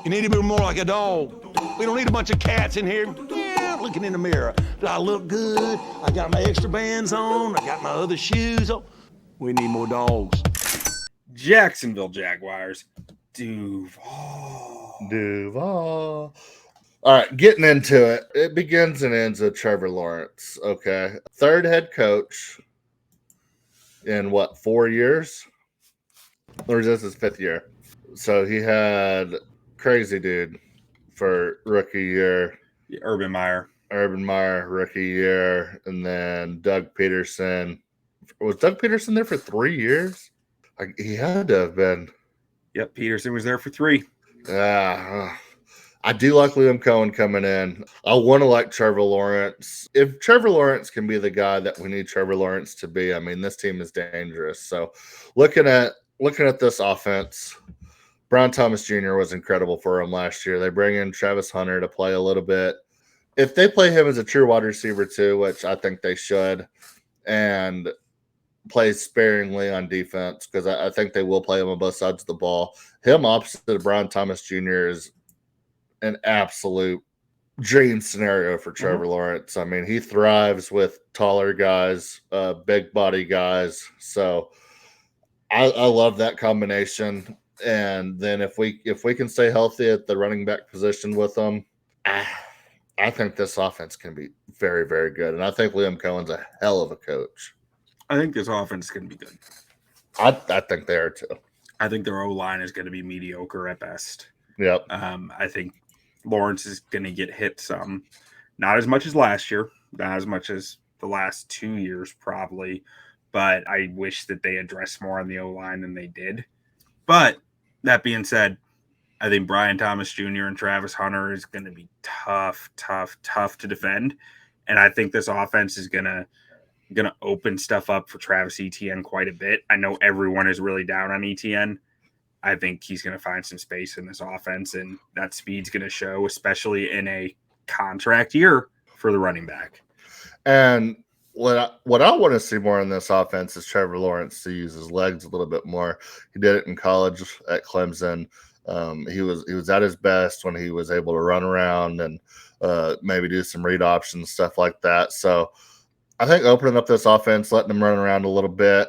You need to be more like a dog. We don't need a bunch of cats in here. Yeah, looking in the mirror. Do I look good? I got my extra bands on. I got my other shoes on. We need more dogs. Jacksonville Jaguars. Duval. Duval. All right, getting into it. It begins and ends with Trevor Lawrence. Okay. Third head coach in 4 years? Or is this his 5th year? So he had crazy dude for rookie year. Urban Meyer, rookie year. And then Doug Peterson. Was Doug Peterson there for 3 years? He had to have been. Yep, Peterson was there for 3. I do like Liam Cohen coming in. I want to like Trevor Lawrence. If Trevor Lawrence can be the guy that we need Trevor Lawrence to be, I mean, this team is dangerous. So looking at this offense, Brian Thomas Jr. was incredible for him last year. They bring in Travis Hunter to play a little bit. If they play him as a true wide receiver too, which I think they should, and play sparingly on defense, because I think they will play him on both sides of the ball. Him opposite of Brian Thomas Jr. is an absolute dream scenario for Trevor Lawrence. I mean, he thrives with taller guys, big body guys. So I love that combination. And then if we can stay healthy at the running back position with them, I think this offense can be very, very good. And I think Liam Cohen's a hell of a coach. I think this offense is going to be good. I think they are too. I think their O-line is going to be mediocre at best. Yep. I think Lawrence is going to get hit some. Not as much as last year, not as much as the last 2 years probably, but I wish that they addressed more on the O-line than they did. But that being said, I think Brian Thomas Jr. and Travis Hunter is going to be tough to defend. And I think this offense is going to open stuff up for Travis Etienne quite a bit. I know everyone is really down on Etienne. I think he's going to find some space in this offense, and that speed's going to show, especially in a contract year for the running back. And what I want to see more in this offense is Trevor Lawrence to use his legs a little bit more. He did it in college at Clemson. He was at his best when he was able to run around and maybe do some read options, stuff like that. So I think opening up this offense, letting him run around a little bit,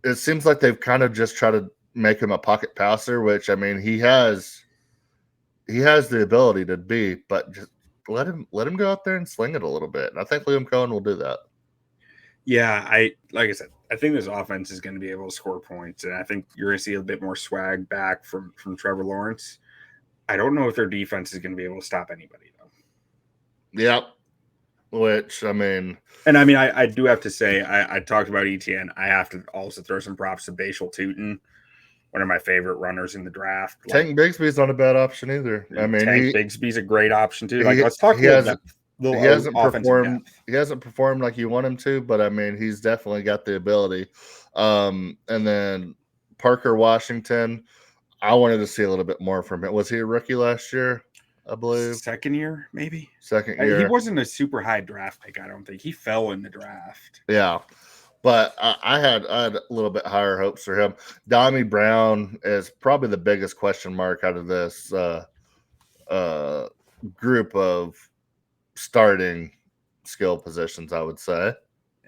it seems like they've kind of just tried to make him a pocket passer, which, I mean, he has the ability to be, but just let him go out there and sling it a little bit. And I think Liam Cohen will do that. Yeah, like I said, I think this offense is going to be able to score points, and I think you're going to see a bit more swag back from Trevor Lawrence. I don't know if their defense is going to be able to stop anybody, though. Yep. Which, I mean... And, I mean, I do have to say, I talked about Etienne. I have to also throw some props to Bashal Tootin, one of my favorite runners in the draft. Tank Bigsby's not a bad option either. I mean, Tank Bigsby's a great option, too. Let's talk about that. He hasn't performed like you want him to, but I mean, he's definitely got the ability. And then Parker Washington, I wanted to see a little bit more from him. Was he a rookie last year? I believe second year, maybe second year. He wasn't a super high draft pick. I don't think he fell in the draft. Yeah, but I had a little bit higher hopes for him. Dami Brown is probably the biggest question mark out of this group of starting skill positions, I would say.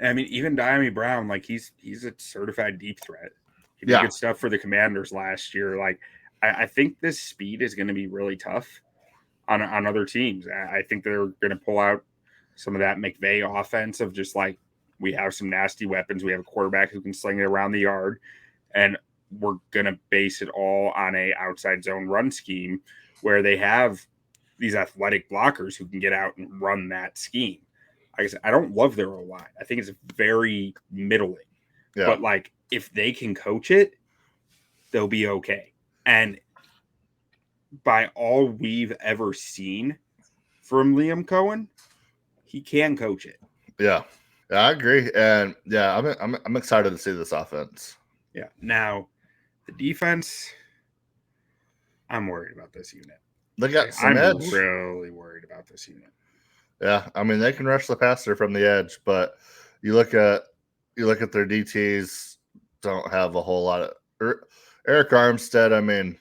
I mean, even Dami Brown, like he's a certified deep threat. He did good stuff for the Commanders last year. Like, I think this speed is going to be really tough on other teams. I think they're going to pull out some of that McVay offense of just like, we have some nasty weapons. We have a quarterback who can sling it around the yard, and we're going to base it all on a outside zone run scheme where they have these athletic blockers who can get out and run that scheme. Like I said, I don't love their O-line. I think it's very middling. Yeah. But, like, if they can coach it, they'll be okay. And by all we've ever seen from Liam Cohen, he can coach it. Yeah, I agree. And, yeah, I'm excited to see this offense. Yeah. Now, the defense, I'm worried about this unit. They got some edge. I'm really worried about this unit. Yeah, I mean, they can rush the passer from the edge, but you look at their DTs, don't have a whole lot of Eric Armstead. I mean,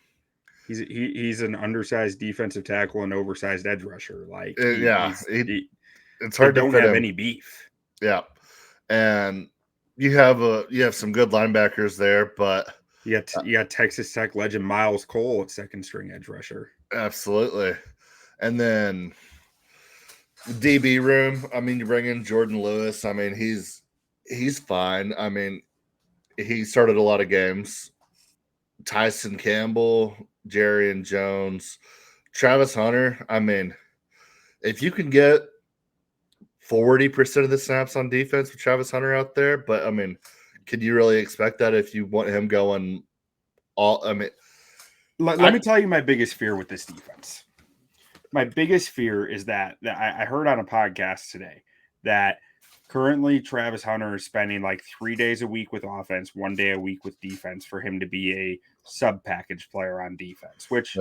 He's an undersized defensive tackle and oversized edge rusher. Like it's hard they to don't fit have him. any beef. Yeah, and you have some good linebackers there, but You got Texas Tech legend Miles Cole at second string edge rusher. Absolutely, and then DB room. I mean, you bring in Jordan Lewis. I mean, he's fine. I mean, he started a lot of games. Tyson Campbell, Jerry and Jones, Travis Hunter. I mean, if you can get 40% of the snaps on defense with Travis Hunter out there, but I mean, could you really expect that if you want him going all? I mean, let me tell you my biggest fear with this defense. My biggest fear is that I heard on a podcast today that currently Travis Hunter is spending like 3 days a week with offense, 1 day a week with defense for him to be a sub package player on defense, which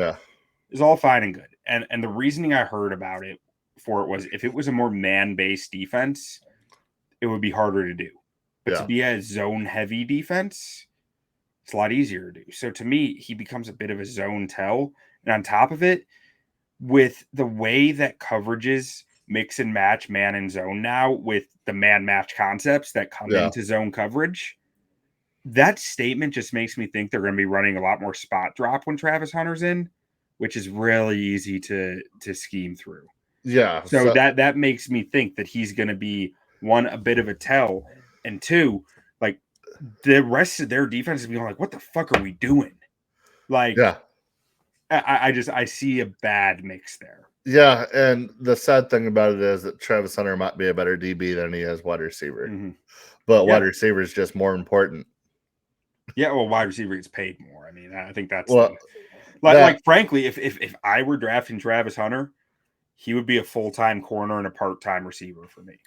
is all fine and good. And the reasoning I heard about it was if it was a more man-based defense, it would be harder to do. But to be a zone-heavy defense, it's a lot easier to do. So to me, he becomes a bit of a zone tell. And on top of it, with the way that coverages mix and match man and zone now with the man match concepts that come into zone coverage, that statement just makes me think they're going to be running a lot more spot drop when Travis Hunter's in, which is really easy to scheme through. Yeah. So that makes me think that he's going to be, one, a bit of a tell, and two, like the rest of their defense is being like, what the fuck are we doing? Like, I see a bad mix there. Yeah, and the sad thing about it is that Travis Hunter might be a better DB than he is wide receiver. Mm-hmm. But wide receiver is just more important. Yeah, well, wide receiver gets paid more. I mean, I think that's frankly, if I were drafting Travis Hunter, he would be a full-time corner and a part-time receiver for me.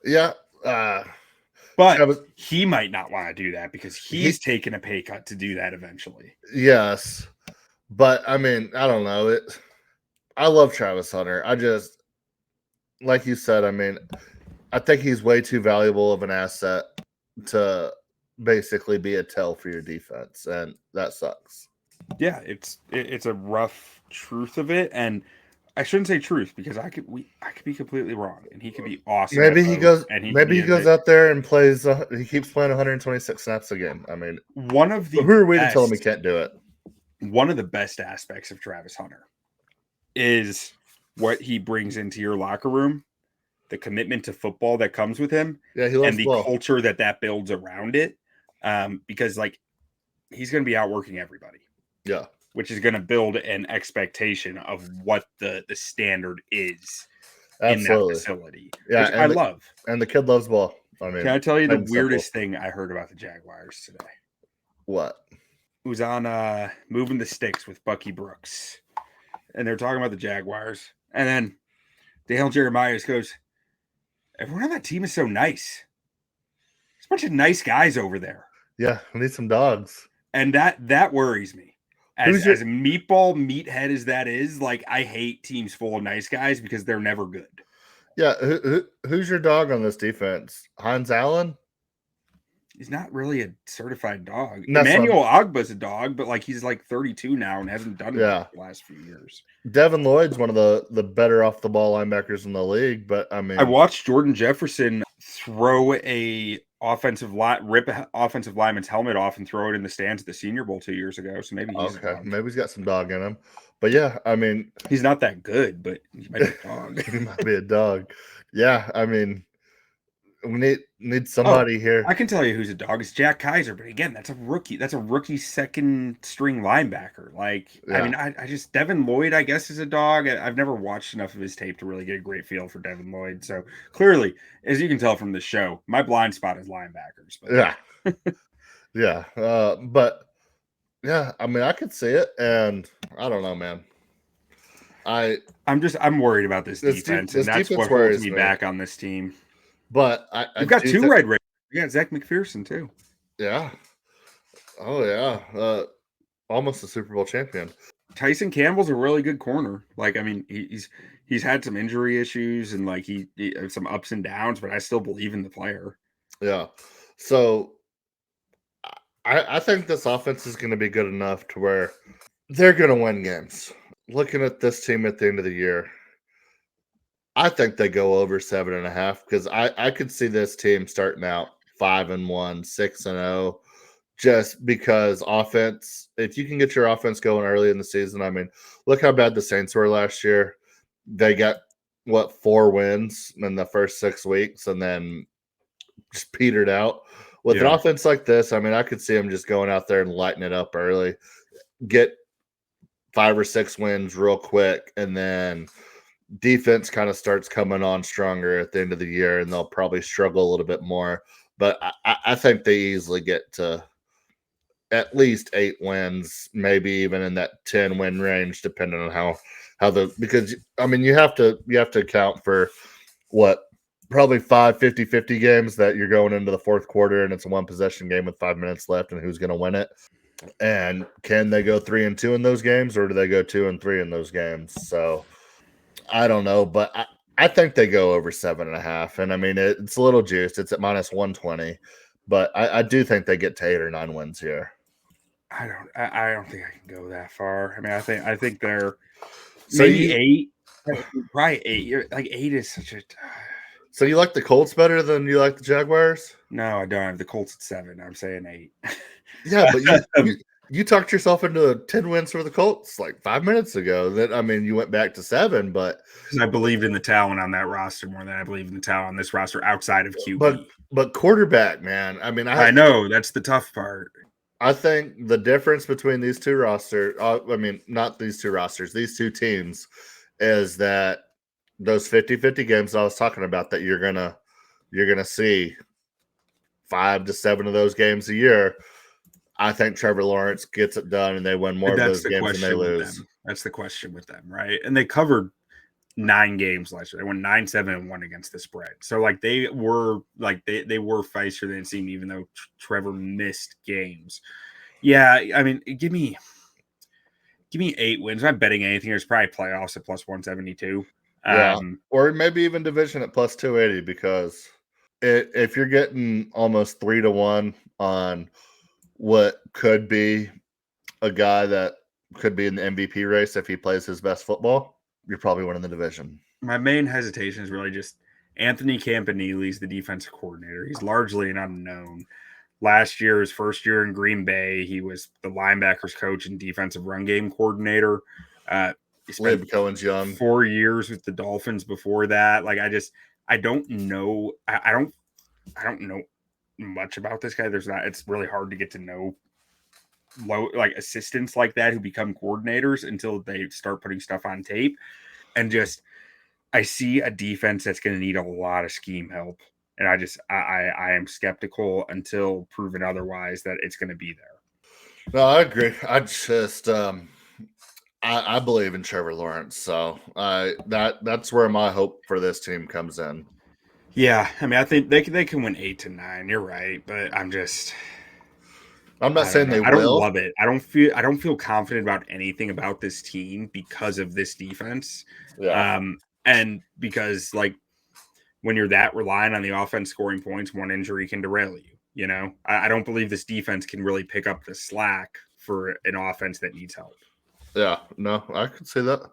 Yeah. But he might not want to do that because he's taking a pay cut to do that eventually. Yes. But, I mean, I don't know. I love Travis Hunter. I just, like you said, I mean, I think he's way too valuable of an asset to basically be a tell for your defense, and that sucks. Yeah, it's a rough truth of it, and I shouldn't say truth because I could be completely wrong, and he could be awesome. Maybe he goes out there and plays. He keeps playing 126 snaps a game. I mean, who are we to tell him he can't do it? One of the best aspects of Travis Hunter is what he brings into your locker room, the commitment to football that comes with him, and the culture that builds around it. Because like he's going to be outworking everybody. Yeah. Which is going to build an expectation of what the standard is in that facility. Yeah, which I love. And the kid loves ball. I mean, can I tell you the weirdest thing I heard about the Jaguars today? What? It was on Moving the Sticks with Bucky Brooks. And they're talking about the Jaguars. And then Dale Jeremiah goes, everyone on that team is so nice. There's a bunch of nice guys over there. Yeah, we need some dogs. And that worries me. As a meathead as that is, like I hate teams full of nice guys because they're never good. Yeah, who's your dog on this defense? Hine-Allen? He's not really a certified dog. Emmanuel Ogba's a dog, but like he's like 32 now and hasn't done it the last few years. Devin Lloyd's one of the better off the ball linebackers in the league, but I mean, I watched Jordan Jefferson throw a rip offensive lineman's helmet off and throw it in the stands at the Senior Bowl 2 years ago. So maybe he's got some dog in him. But yeah, I mean, he's not that good, but he might be a dog. He might be a dog. Yeah, I mean, we need somebody here. I can tell you who's a dog. It's Jack Kaiser, but again, that's a rookie. That's a rookie second string linebacker. I mean, I just Devin Lloyd, I guess, is a dog. I've never watched enough of his tape to really get a great feel for Devin Lloyd. So clearly, as you can tell from the show, my blind spot is linebackers. But. Yeah, but yeah, I mean, I could see it, and I don't know, man. I'm worried about this defense, and that's what holds me back on this team. But we've got two Red Raiders. We got Zach McPherson too. Yeah. Oh yeah. Almost a Super Bowl champion. Tyson Campbell's a really good corner. Like, I mean, he's had some injury issues and like he some ups and downs, but I still believe in the player. Yeah. So I think this offense is going to be good enough to where They're going to win games. Looking at this team at the end of the year, I think they go over 7.5 because I could see this team starting out 5-1, 6-0, just because offense. If you can get your offense going early in the season, I mean, look how bad the Saints were last year. They got 4 wins in the first 6 weeks, and then just petered out. With an offense like this, I mean, I could see them just going out there and lighting it up early, get 5 or 6 wins real quick, and then defense kind of starts coming on stronger at the end of the year, and they'll probably struggle a little bit more. But I think they easily get to at least 8 wins, maybe even in that 10-win range, depending on how because I mean you have to account for what probably 5 50-50 games that you're going into the fourth quarter and it's a 1-possession game with 5 minutes left and who's going to win it. And can they go 3-2 in ththose games, or do they go 2-3 in those games? So I don't know, but I think they go over 7.5. And I mean, it's a little juiced. It's at -120, but I do think they get to 8 or 9 wins here. I don't think I can go that far. I mean, I think they're maybe 8, probably 8. Like 8 is such a. So you like the Colts better than you like the Jaguars? No, I don't have the Colts at 7. I'm saying 8. Yeah, but you talked yourself into 10 wins for the Colts like 5 minutes ago. That I mean, you went back to 7, but because I believed in the talent on that roster more than I believe in the talent on this roster outside of QB. But quarterback, man. I mean, I know that's the tough part. I think the difference between these two rosters, I mean, not these two rosters, these two teams, is that those 50-50 games I was talking about that you're gonna see 5 to 7 of those games a year. I think Trevor Lawrence gets it done and they win more of those games than they lose. That's the question with them, right? And they covered 9 games last year. They won 9-7-1 against the spread. So like they were feistier than it seemed, even though Trevor missed games. Yeah, I mean, give me 8 wins. I'm not betting anything. There's probably playoffs at +172. Yeah, or maybe even division at +280 because if you're getting almost 3-1 on what could be a guy that could be in the MVP race if he plays his best football, you're probably winning the division. My main hesitation is really just Anthony Campanelli's the defensive coordinator. He's largely an unknown. Last year, his first year in Green Bay, he was the linebackers coach and defensive run game coordinator. He spent Cohen's young 4 years with the Dolphins before that. Like I don't know. I don't know much about this guy. It's really hard to get to know assistants like that who become coordinators until they start putting stuff on tape. And just, I see a defense that's going to need a lot of scheme help. And I am skeptical until proven otherwise that it's going to be there. No, I agree. I just, I believe in Trevor Lawrence. So that's where my hope for this team comes in. Yeah. I mean, I think they can win 8 to 9. You're right. But I'm not saying they will. I don't love it. I don't feel confident about anything about this team because of this defense. Yeah. And because like when you're that reliant on the offense scoring points, one injury can derail you. You know, I don't believe this defense can really pick up the slack for an offense that needs help. Yeah, no, I could say that.